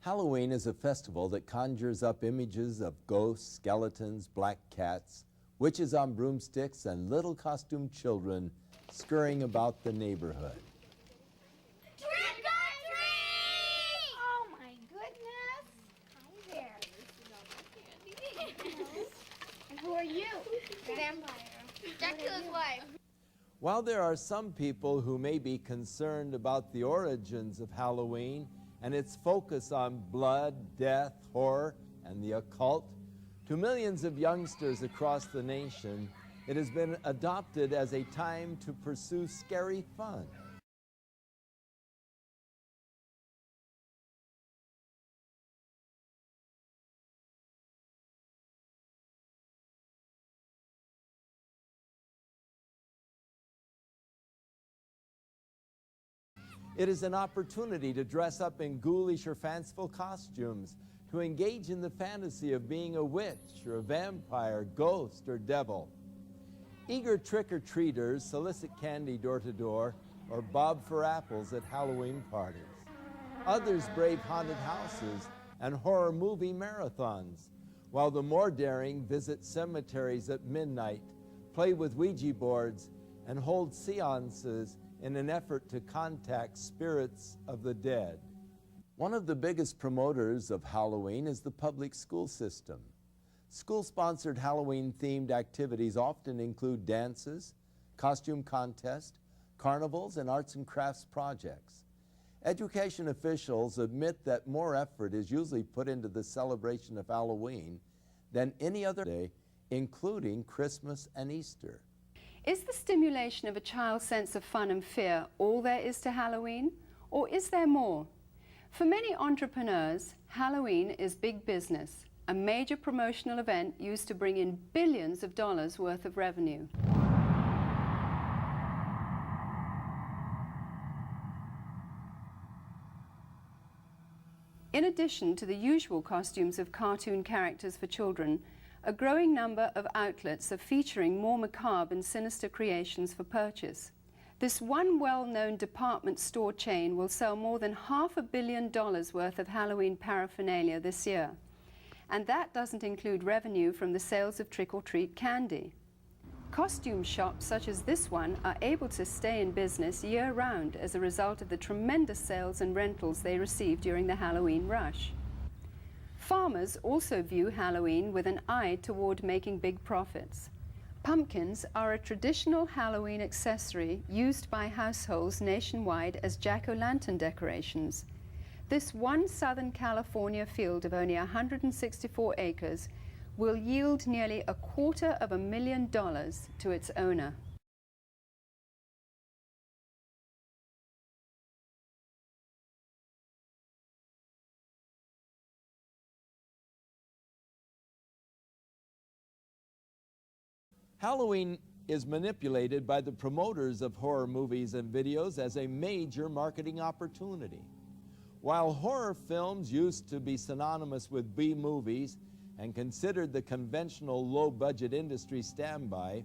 Halloween is a festival that conjures up images of ghosts, skeletons, black cats, witches on broomsticks, and little costumed children scurrying about the neighborhood. Trick or treat! Oh my goodness! Hi there. And who are you? Vampire. Dracula's wife. While there are some people who may be concerned about the origins of Halloween and its focus on blood, death, horror, and the occult, to millions of youngsters across the nation, it has been adopted as a time to pursue scary fun. It is an opportunity to dress up in ghoulish or fanciful costumes, to engage in the fantasy of being a witch or a vampire, ghost or devil. Eager trick-or-treaters solicit candy door to door or bob for apples at Halloween parties. Others brave haunted houses and horror movie marathons, while the more daring visit cemeteries at midnight, play with Ouija boards, and hold seances in an effort to contact spirits of the dead. One of the biggest promoters of Halloween is the public school system. School-sponsored Halloween-themed activities often include dances, costume contests, carnivals, and arts and crafts projects. Education officials admit that more effort is usually put into the celebration of Halloween than any other day, including Christmas and Easter. Is the stimulation of a child's sense of fun and fear all there is to Halloween, or is there more? For many entrepreneurs, Halloween is big business, a major promotional event used to bring in billions of dollars worth of revenue. In addition to the usual costumes of cartoon characters for children, a growing number of outlets are featuring more macabre and sinister creations for purchase. This one well-known department store chain will sell more than $500 million worth of Halloween paraphernalia this year. And that doesn't include revenue from the sales of trick-or-treat candy. Costume shops such as this one are able to stay in business year-round as a result of the tremendous sales and rentals they receive during the Halloween rush. Farmers also view Halloween with an eye toward making big profits. Pumpkins are a traditional Halloween accessory used by households nationwide as jack-o'-lantern decorations. This one Southern California field of only 164 acres will yield nearly $250,000 to its owner. Halloween is manipulated by the promoters of horror movies and videos as a major marketing opportunity. While horror films used to be synonymous with B-movies and considered the conventional low-budget industry standby,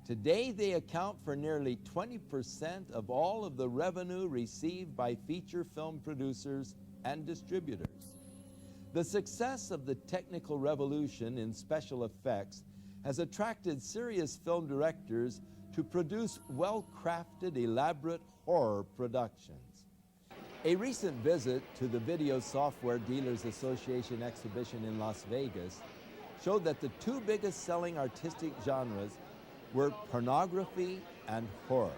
today they account for nearly 20% of all of the revenue received by feature film producers and distributors. The success of the technical revolution in special effects has attracted serious film directors to produce well-crafted, elaborate horror productions. A recent visit to the Video Software Dealers Association exhibition in Las Vegas showed that the two biggest selling artistic genres were pornography and horror.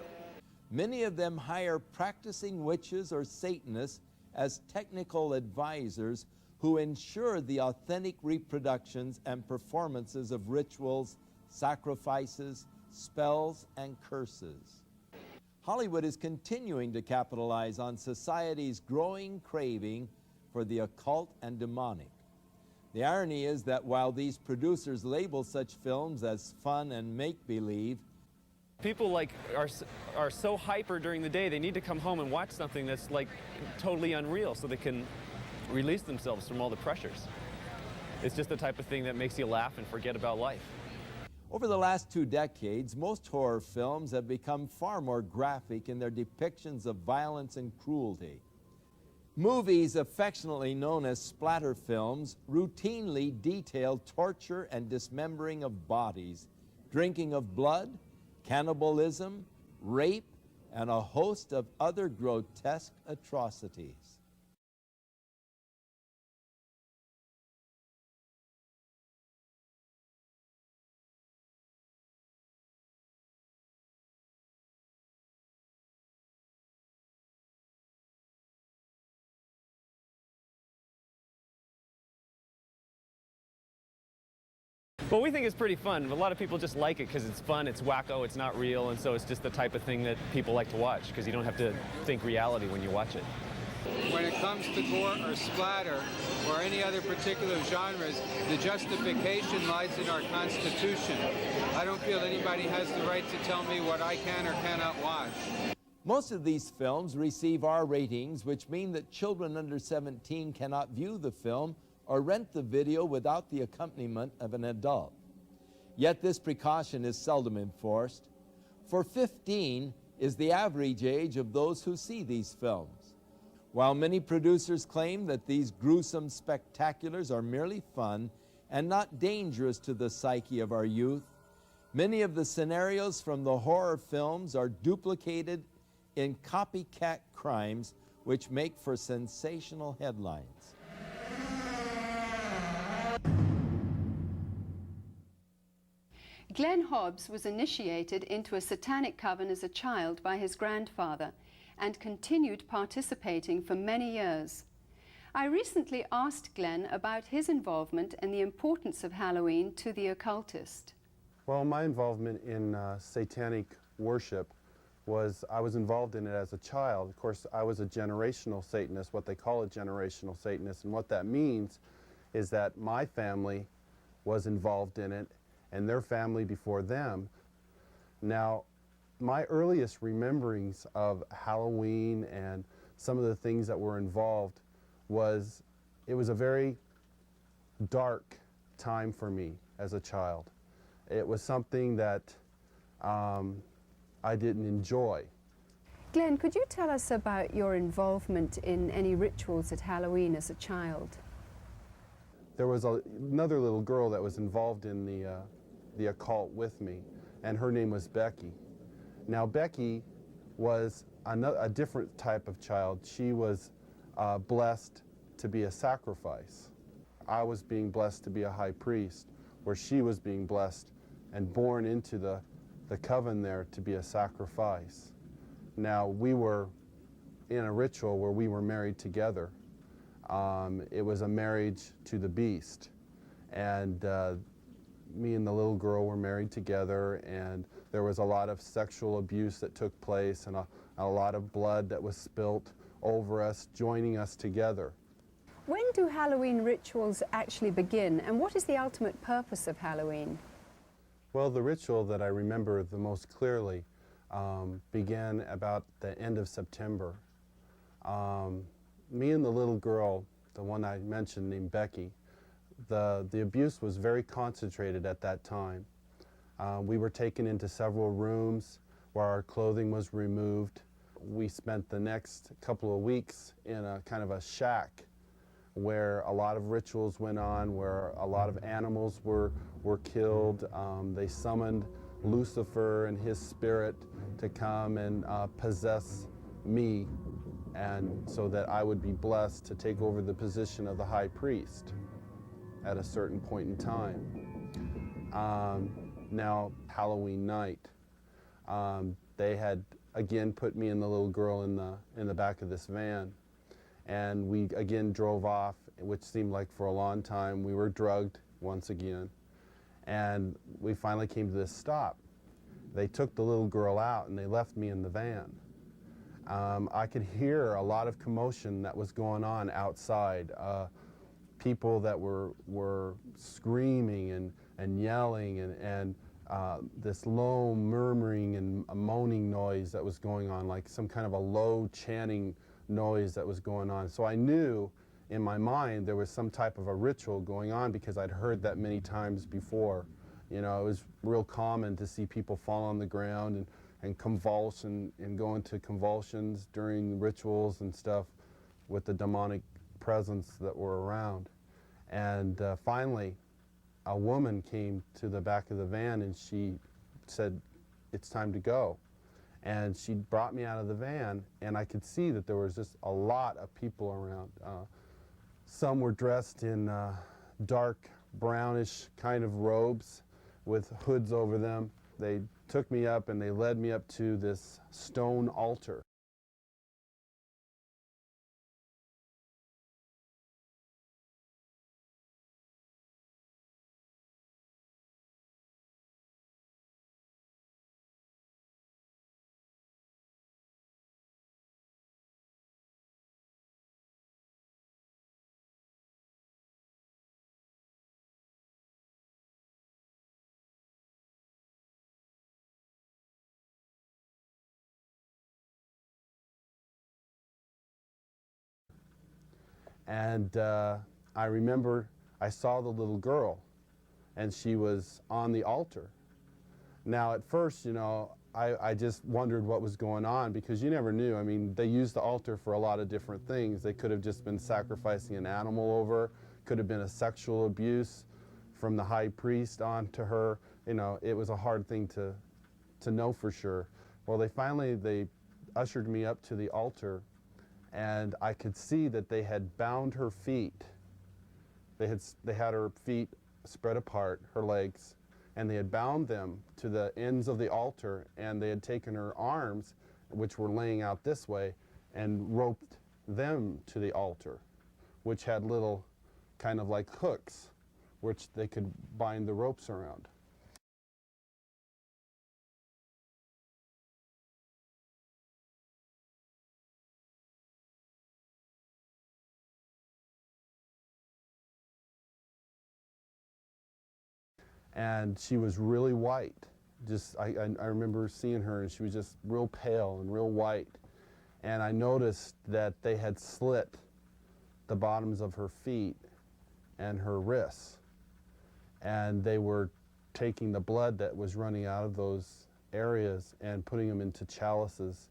Many of them hire practicing witches or Satanists as technical advisors who ensure the authentic reproductions and performances of rituals, sacrifices, spells, and curses. Hollywood is continuing to capitalize on society's growing craving for the occult and demonic. The irony is that while these producers label such films as fun and make-believe, people are so hyper during the day, they need to come home and watch something that's totally unreal so they can release themselves from all the pressures. It's just the type of thing that makes you laugh and forget about life. Over the last 2 decades, most horror films have become far more graphic in their depictions of violence and cruelty. Movies affectionately known as splatter films routinely detail torture and dismembering of bodies, drinking of blood, cannibalism, rape, and a host of other grotesque atrocities. Well, we think it's pretty fun. A lot of people just like it because it's fun, it's wacko, it's not real, and so it's just the type of thing that people like to watch because you don't have to think reality when you watch it. When it comes to gore or splatter or any other particular genres, the justification lies in our Constitution. I don't feel anybody has the right to tell me what I can or cannot watch. Most of these films receive R ratings, which mean that children under 17 cannot view the film or rent the video without the accompaniment of an adult. Yet this precaution is seldom enforced, for 15 is the average age of those who see these films. While many producers claim that these gruesome spectaculars are merely fun and not dangerous to the psyche of our youth, many of the scenarios from the horror films are duplicated in copycat crimes which make for sensational headlines. Glenn Hobbs was initiated into a satanic coven as a child by his grandfather and continued participating for many years. I recently asked Glenn about his involvement and the importance of Halloween to the occultist. Well, my involvement in satanic worship was, I was involved in it as a child. Of course, I was a generational Satanist, what they call a generational Satanist, and what that means is that my family was involved in it and their family before them. Now, my earliest rememberings of Halloween and some of the things that were involved was, it was a very dark time for me as a child. It was something that I didn't enjoy. Glenn, could you tell us about your involvement in any rituals at Halloween as a child? There was another little girl that was involved in the occult with me, and her name was Becky. Now, Becky was a different type of child. She was blessed to be a sacrifice. I was being blessed to be a high priest, where she was being blessed and born into the coven there to be a sacrifice. Now, we were in a ritual where we were married together. It was a marriage to the beast, and me and the little girl were married together, and there was a lot of sexual abuse that took place and a lot of blood that was spilt over us, joining us together. When do Halloween rituals actually begin, and what is the ultimate purpose of Halloween? Well, the ritual that I remember the most clearly began about the end of September. Me and the little girl, the one I mentioned named Becky, the abuse was very concentrated at that time. We were taken into several rooms where our clothing was removed. We spent the next couple of weeks in a kind of a shack where a lot of rituals went on, where a lot of animals were killed. They summoned Lucifer and his spirit to come and possess me, and so that I would be blessed to take over the position of the high priest at a certain point in time. Now, Halloween night, they had again put me and the little girl in the back of this van, and we again drove off, which seemed like for a long time. We were drugged once again, and we finally came to this stop. They took the little girl out and they left me in the van. I could hear a lot of commotion that was going on outside. People that were screaming and yelling, and this low murmuring and moaning noise that was going on, like some kind of a low chanting noise that was going on. So I knew in my mind there was some type of a ritual going on, because I'd heard that many times before. You know, it was real common to see people fall on the ground and convulse and go into convulsions during rituals and stuff. with the demonic presence that were around. And finally, a woman came to the back of the van and she said, "It's time to go." And she brought me out of the van, and I could see that there was just a lot of people around. Some were dressed in dark brownish kind of robes with hoods over them. They took me up and they led me up to this stone altar. And I remember I saw the little girl, and she was on the altar. Now, at first, you know, I just wondered what was going on, because you never knew. I mean, they used the altar for a lot of different things. They could have just been sacrificing an animal over, could have been a sexual abuse from the high priest onto her. You know, it was a hard thing to know for sure. Well, they ushered me up to the altar, and I could see that they had bound her feet. They had her feet spread apart, her legs, and they had bound them to the ends of the altar, and they had taken her arms, which were laying out this way, and roped them to the altar, which had little kind of like hooks, which they could bind the ropes around. And she was really white. I remember seeing her, and she was just real pale and real white. And I noticed that they had slit the bottoms of her feet and her wrists. And they were taking the blood that was running out of those areas and putting them into chalices.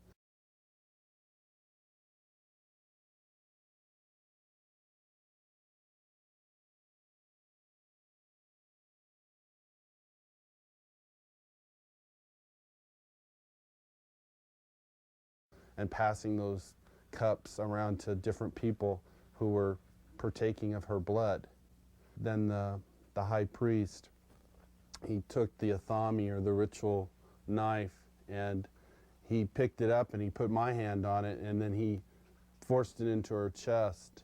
And passing those cups around to different people who were partaking of her blood. Then the high priest, he took the athame, or the ritual knife, and he picked it up and he put my hand on it, and then he forced it into her chest.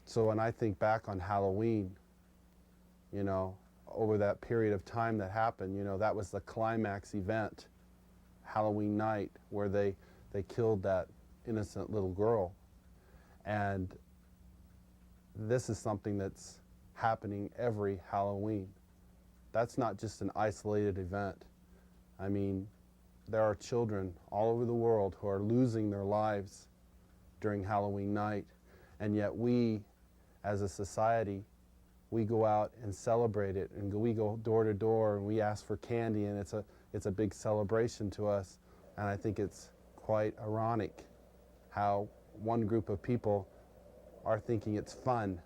So when I think back on Halloween, you know, over that period of time that happened, you know, that was the climax event, Halloween night, where they killed that innocent little girl. And this is something that's happening every Halloween. That's not just an isolated event. I mean, there are children all over the world who are losing their lives during Halloween night, and yet we, as a society, we go out and celebrate it, and we go door to door and we ask for candy, and it's a big celebration to us. And I think it's quite ironic how one group of people are thinking it's fun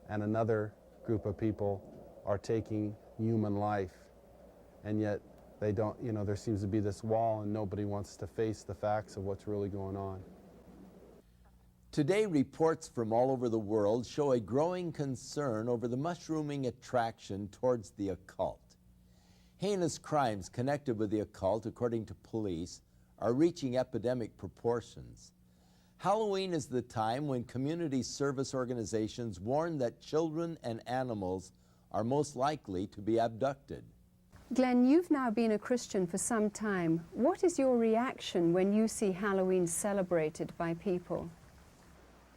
and another group of people are taking human life, and yet they don't, you know, there seems to be this wall and nobody wants to face the facts of what's really going on. Today, reports from all over the world show a growing concern over the mushrooming attraction towards the occult. Heinous crimes connected with the occult, according to police, are reaching epidemic proportions. Halloween is the time when community service organizations warn that children and animals are most likely to be abducted. Glenn, you've now been a Christian for some time. What is your reaction when you see Halloween celebrated by people?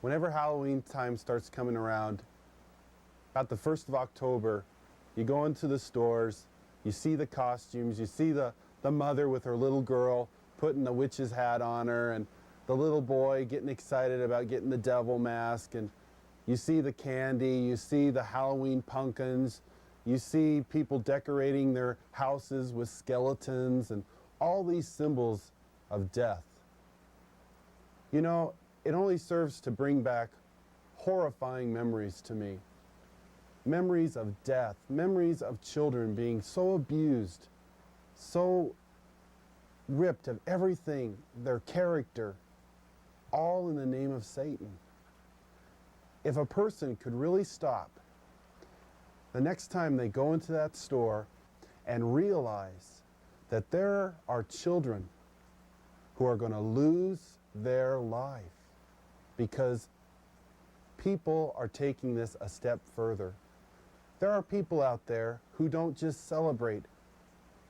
Whenever Halloween time starts coming around, about the 1st of October, you go into the stores, you see the costumes, you see the mother with her little girl putting the witch's hat on her, and the little boy getting excited about getting the devil mask, and you see the candy, you see the Halloween pumpkins, you see people decorating their houses with skeletons and all these symbols of death. You know, it only serves to bring back horrifying memories to me. Memories of death, memories of children being so abused, so ripped of everything, their character, all in the name of Satan. If a person could really stop the next time they go into that store and realize that there are children who are going to lose their life because people are taking this a step further. There are people out there who don't just celebrate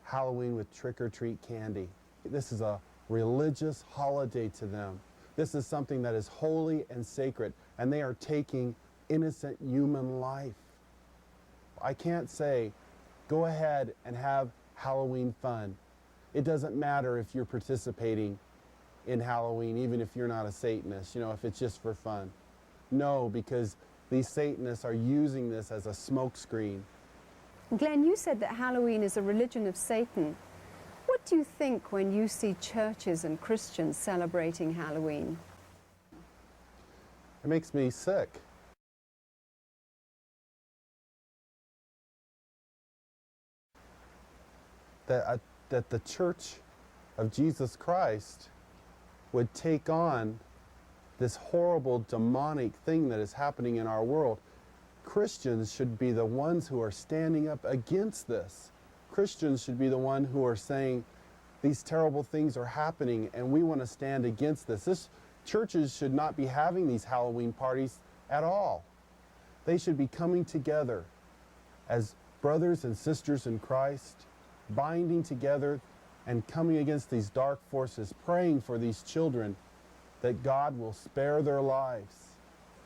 Halloween with trick-or-treat candy. This is a religious holiday to them. This is something that is holy and sacred, and they are taking innocent human life. I can't say, go ahead and have Halloween fun. It doesn't matter if you're participating in Halloween, even if you're not a Satanist, if it's just for fun. No, because these Satanists are using this as a smokescreen. Glenn, you said that Halloween is a religion of Satan. What do you think when you see churches and Christians celebrating Halloween? It makes me sick. That the Church of Jesus Christ would take on this horrible demonic thing that is happening in our world. Christians should be the ones who are standing up against this. Christians should be the ones who are saying these terrible things are happening and we want to stand against this. Churches should not be having these Halloween parties at all. They should be coming together as brothers and sisters in Christ, binding together and coming against these dark forces, praying for these children that God will spare their lives,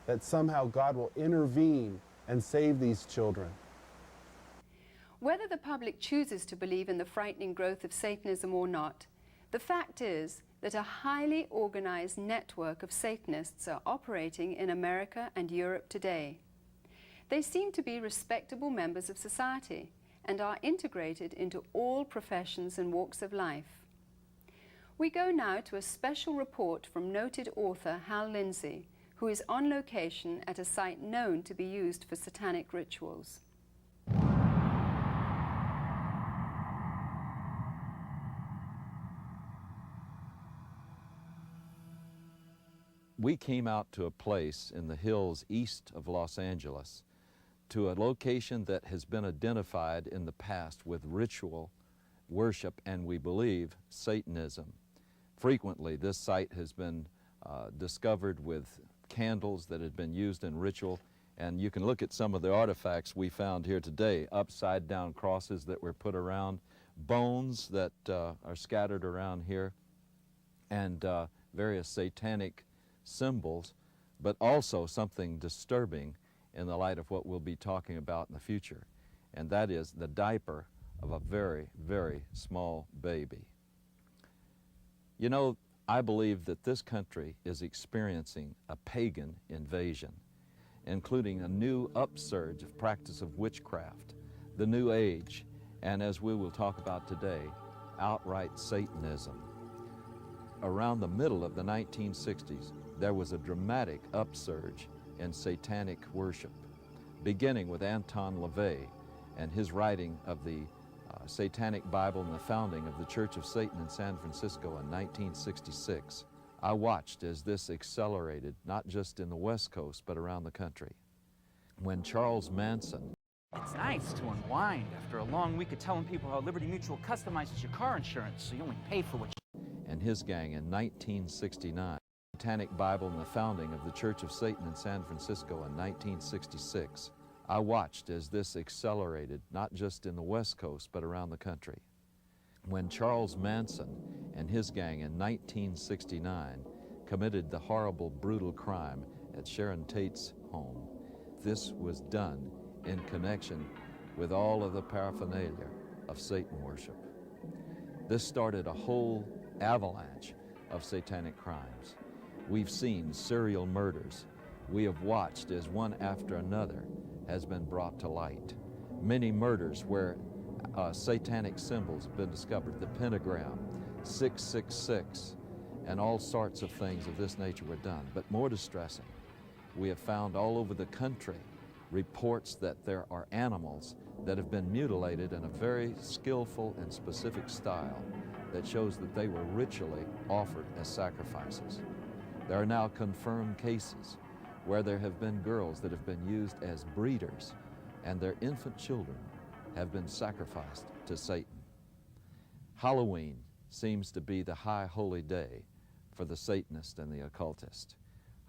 that somehow God will intervene and save these children. Whether the public chooses to believe in the frightening growth of Satanism or not, the fact is that a highly organized network of Satanists are operating in America and Europe today. They seem to be respectable members of society and are integrated into all professions and walks of life. We go now to a special report from noted author Hal Lindsey, who is on location at a site known to be used for satanic rituals. We came out to a place in the hills east of Los Angeles, to a location that has been identified in the past with ritual worship and, we believe, Satanism. Frequently, this site has been discovered with candles that had been used in ritual, and you can look at some of the artifacts we found here today: upside-down crosses that were put around, bones that are scattered around here, and various satanic symbols, but also something disturbing in the light of what we'll be talking about in the future, and that is the diaper of a very, very small baby. You know, I believe that this country is experiencing a pagan invasion, including a new upsurge of practice of witchcraft, the New Age, and as we will talk about today, outright Satanism. Around the middle of the 1960s, there was a dramatic upsurge in satanic worship, beginning with Anton LaVey and his writing of the Satanic Bible and the founding of the Church of Satan in San Francisco in 1966. I watched as this accelerated, not just in the West Coast, but around the country. When Charles Manson... It's nice to unwind after a long week of telling people how Liberty Mutual customizes your car insurance so you only pay for what you... And his gang in 1969. Satanic Bible and the founding of the Church of Satan in San Francisco in 1966. I watched as this accelerated, not just in the West Coast, but around the country. When Charles Manson and his gang in 1969 committed the horrible, brutal crime at Sharon Tate's home, this was done in connection with all of the paraphernalia of Satan worship. This started a whole avalanche of satanic crimes. We've seen serial murders. We have watched as one after another has been brought to light. Many murders where satanic symbols have been discovered, the pentagram, 666, and all sorts of things of this nature were done. But more distressing, we have found all over the country reports that there are animals that have been mutilated in a very skillful and specific style that shows that they were ritually offered as sacrifices. There are now confirmed cases where there have been girls that have been used as breeders, and their infant children have been sacrificed to Satan. Halloween seems to be the high holy day for the Satanist and the occultist.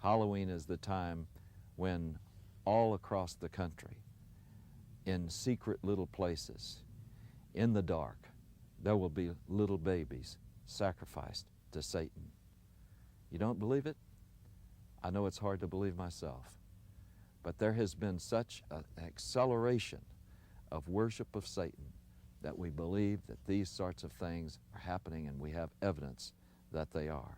Halloween is the time when all across the country, in secret little places, in the dark, there will be little babies sacrificed to Satan. You don't believe it? I know it's hard to believe myself, but there has been such an acceleration of worship of Satan that we believe that these sorts of things are happening, and we have evidence that they are.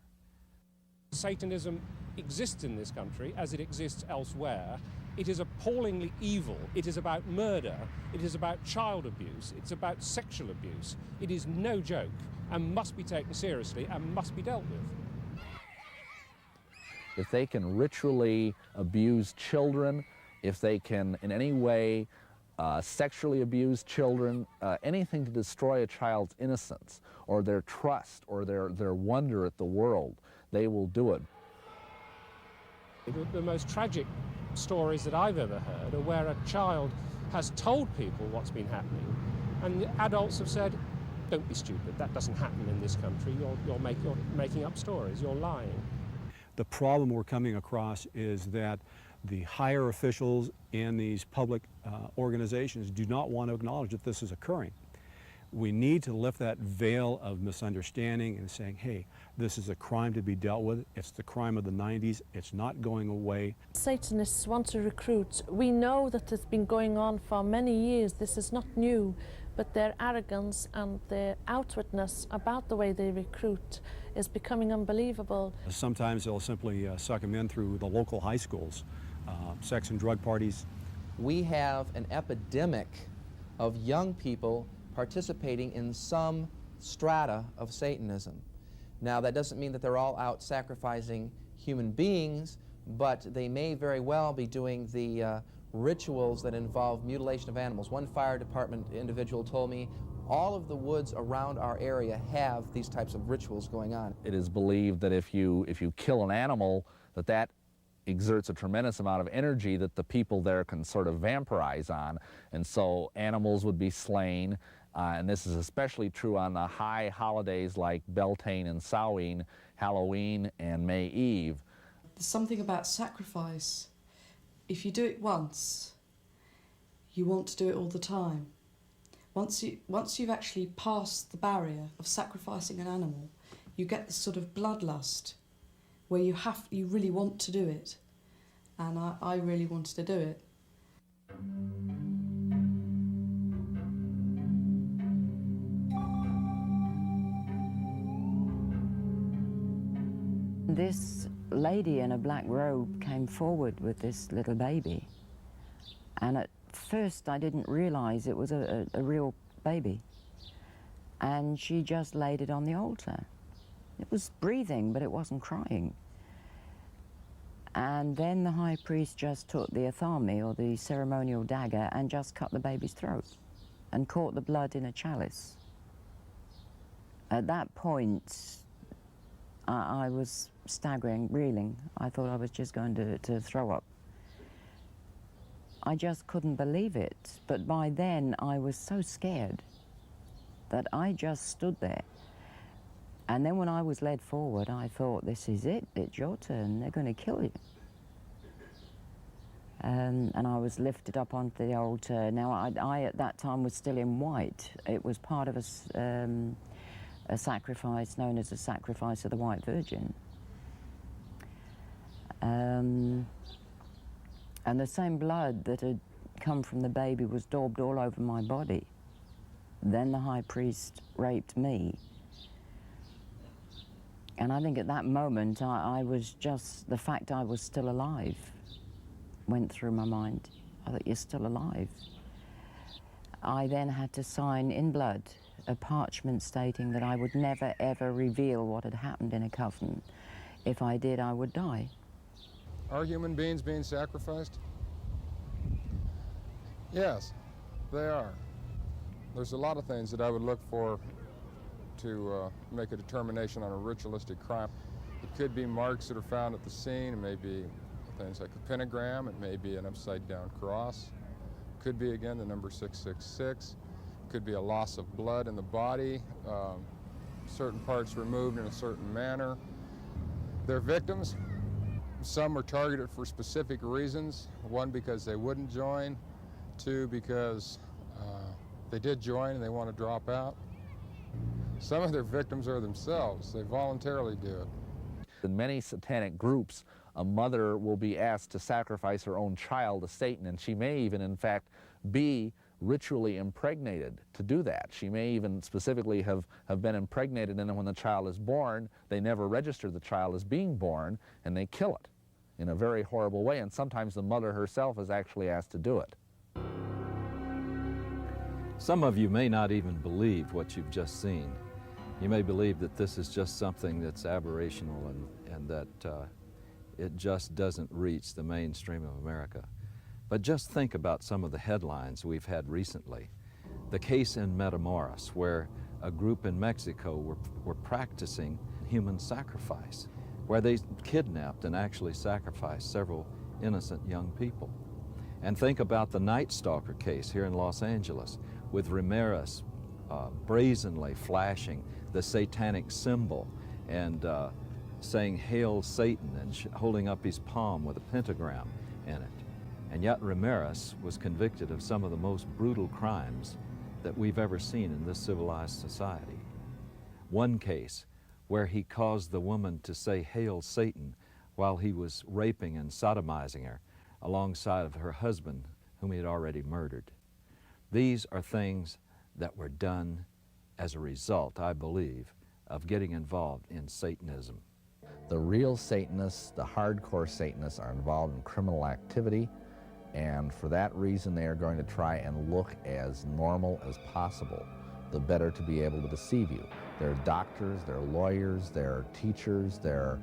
Satanism exists in this country as it exists elsewhere. It is appallingly evil. It is about murder. It is about child abuse. It's about sexual abuse. It is no joke and must be taken seriously and must be dealt with. If they can ritually abuse children, if they can in any way sexually abuse children, anything to destroy a child's innocence or their trust or their wonder at the world, they will do it. The most tragic stories that I've ever heard are where a child has told people what's been happening, and the adults have said, don't be stupid, that doesn't happen in this country, you're making up stories, you're lying. The problem we're coming across is that the higher officials in these public organizations do not want to acknowledge that this is occurring. We need to lift that veil of misunderstanding and saying, hey, this is a crime to be dealt with. It's the crime of the 90s. It's not going away. Satanists want to recruit. We know that it's been going on for many years. This is not new, but their arrogance and their outwardness about the way they recruit is becoming unbelievable. Sometimes they'll simply suck them in through the local high schools, sex and drug parties. We have an epidemic of young people participating in some strata of Satanism. Now, that doesn't mean that they're all out sacrificing human beings, but they may very well be doing the rituals that involve mutilation of animals. One fire department individual told me all of the woods around our area have these types of rituals going on. It is believed that if you kill an animal, that exerts a tremendous amount of energy that the people there can sort of vampirize on, and so animals would be slain. And this is especially true on the high holidays like Beltane and Samhain, Halloween and May Eve. There's something about sacrifice. If you do it once, you want to do it all the time. Once you've actually passed the barrier of sacrificing an animal, you get this sort of bloodlust where you really want to do it. And I really wanted to do it. This lady in a black robe came forward with this little baby, and at first I didn't realize it was a real baby, and she just laid it on the altar. It was breathing, but it wasn't crying. And then the high priest just took the athame, or the ceremonial dagger, and just cut the baby's throat and caught the blood in a chalice. At that point, I was staggering, reeling. I thought I was just going to throw up. I just couldn't believe it. But by then, I was so scared that I just stood there. And then when I was led forward, I thought, this is it. It's your turn. They're going to kill you. And I was lifted up onto the altar. Now, I at that time was still in white. It was part of a sacrifice known as the sacrifice of the White Virgin. And the same blood that had come from the baby was daubed all over my body. Then the high priest raped me. And I think at that moment, I was just, the fact I was still alive went through my mind. I thought, you're still alive. I then had to sign in blood a parchment stating that I would never ever reveal what had happened in a coven. If I did, I would die. Are human beings being sacrificed? Yes, they are. There's a lot of things that I would look for to make a determination on a ritualistic crime. It could be marks that are found at the scene. It may be things like a pentagram. It may be an upside-down cross. It could be, again, the number 666. It could be a loss of blood in the body, certain parts removed in a certain manner. They're victims. Some are targeted for specific reasons. One, because they wouldn't join. Two, because they did join and they want to drop out. Some of their victims are themselves. They voluntarily do it. In many satanic groups, a mother will be asked to sacrifice her own child to Satan, and she may even, in fact, be ritually impregnated to do that. She may even specifically have been impregnated, and then when the child is born, they never register the child as being born, and they kill it in a very horrible way, and sometimes the mother herself is actually asked to do it. Some of you may not even believe what you've just seen. You may believe that this is just something that's aberrational and that it just doesn't reach the mainstream of America. But just think about some of the headlines we've had recently. The case in Matamoros, where a group in Mexico were practicing human sacrifice, where they kidnapped and actually sacrificed several innocent young people. And think about the Night Stalker case here in Los Angeles, with Ramirez brazenly flashing the satanic symbol and saying, "Hail Satan," and holding up his palm with a pentagram in it. And yet Ramirez was convicted of some of the most brutal crimes that we've ever seen in this civilized society. One case where he caused the woman to say, "Hail Satan," while he was raping and sodomizing her alongside of her husband, whom he had already murdered. These are things that were done as a result, I believe, of getting involved in Satanism. The real Satanists, the hardcore Satanists, are involved in criminal activity, and for that reason they are going to try and look as normal as possible, the better to be able to deceive you. They're doctors, they're lawyers, they're teachers, they're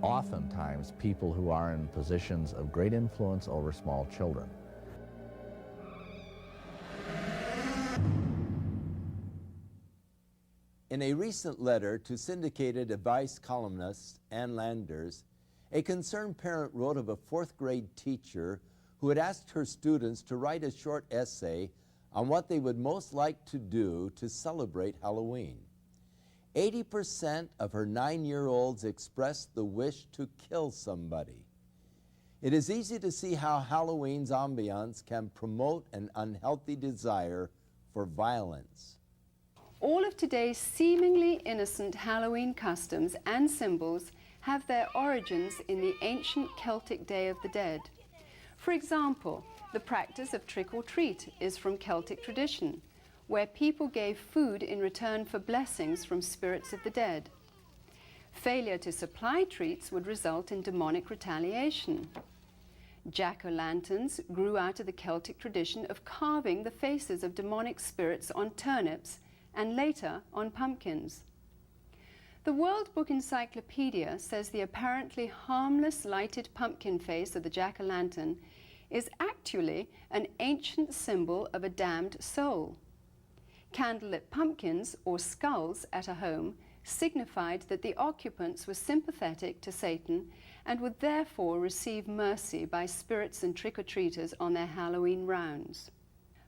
oftentimes people who are in positions of great influence over small children. In a recent letter to syndicated advice columnist Ann Landers, a concerned parent wrote of a fourth-grade teacher who had asked her students to write a short essay on what they would most like to do to celebrate Halloween. 80% of her 9-year-olds expressed the wish to kill somebody. It is easy to see how Halloween's ambiance can promote an unhealthy desire for violence. All of today's seemingly innocent Halloween customs and symbols have their origins in the ancient Celtic Day of the Dead. For example, the practice of trick-or-treat is from Celtic tradition, where people gave food in return for blessings from spirits of the dead. Failure to supply treats would result in demonic retaliation. Jack-o'-lanterns grew out of the Celtic tradition of carving the faces of demonic spirits on turnips and later on pumpkins. The World Book Encyclopedia says the apparently harmless lighted pumpkin face of the jack-o'-lantern is actually an ancient symbol of a damned soul. Candlelit pumpkins, or skulls, at a home signified that the occupants were sympathetic to Satan and would therefore receive mercy by spirits and trick-or-treaters on their Halloween rounds.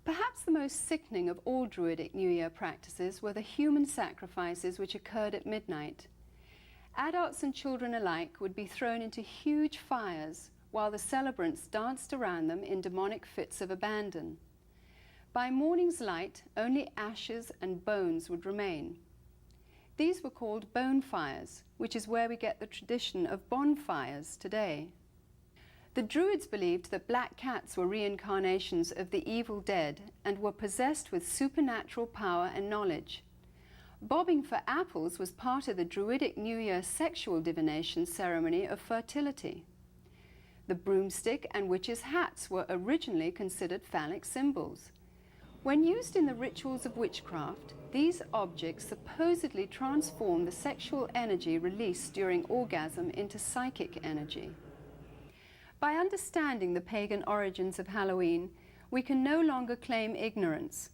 Perhaps the most sickening of all Druidic New Year practices were the human sacrifices which occurred at midnight. Adults and children alike would be thrown into huge fires while the celebrants danced around them in demonic fits of abandon. By morning's light, only ashes and bones would remain. These were called bone fires, which is where we get the tradition of bonfires today. The Druids believed that black cats were reincarnations of the evil dead and were possessed with supernatural power and knowledge. Bobbing for apples was part of the Druidic New Year sexual divination ceremony of fertility. The broomstick and witches' hats were originally considered phallic symbols. When used in the rituals of witchcraft, these objects supposedly transform the sexual energy released during orgasm into psychic energy. By understanding the pagan origins of Halloween, we can no longer claim ignorance.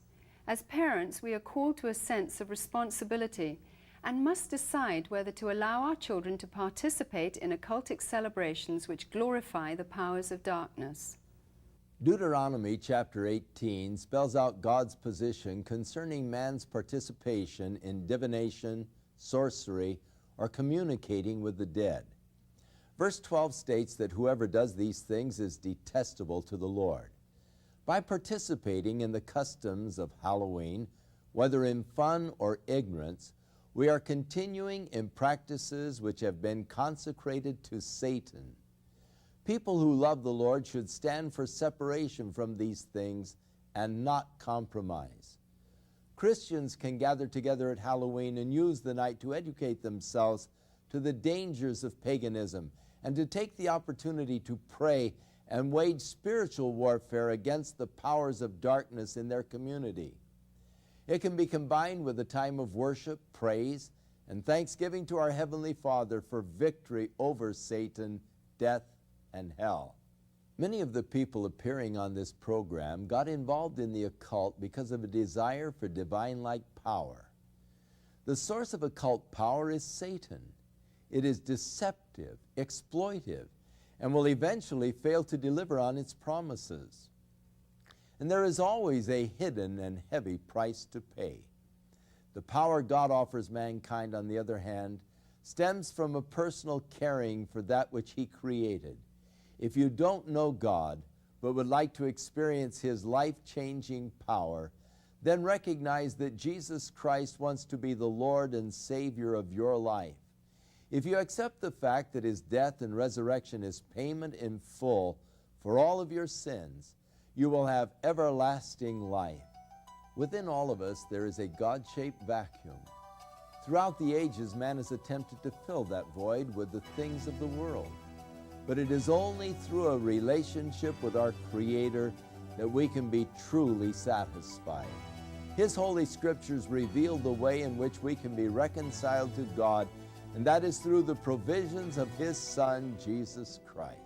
As parents, we are called to a sense of responsibility and must decide whether to allow our children to participate in occultic celebrations which glorify the powers of darkness. Deuteronomy chapter 18 spells out God's position concerning man's participation in divination, sorcery, or communicating with the dead. Verse 12 states that whoever does these things is detestable to the Lord. By participating in the customs of Halloween, whether in fun or ignorance, we are continuing in practices which have been consecrated to Satan. People who love the Lord should stand for separation from these things and not compromise. Christians can gather together at Halloween and use the night to educate themselves to the dangers of paganism and to take the opportunity to pray and wage spiritual warfare against the powers of darkness in their community. It can be combined with a time of worship, praise, and thanksgiving to our Heavenly Father for victory over Satan, death, and hell. Many of the people appearing on this program got involved in the occult because of a desire for divine-like power. The source of occult power is Satan. It is deceptive, exploitive, and will eventually fail to deliver on its promises. And there is always a hidden and heavy price to pay. The power God offers mankind, on the other hand, stems from a personal caring for that which He created. If you don't know God, but would like to experience His life-changing power, then recognize that Jesus Christ wants to be the Lord and Savior of your life. If you accept the fact that His death and resurrection is payment in full for all of your sins, you will have everlasting life. Within all of us, there is a God-shaped vacuum. Throughout the ages, man has attempted to fill that void with the things of the world. But it is only through a relationship with our Creator that we can be truly satisfied. His Holy Scriptures reveal the way in which we can be reconciled to God, and that is through the provisions of His Son, Jesus Christ.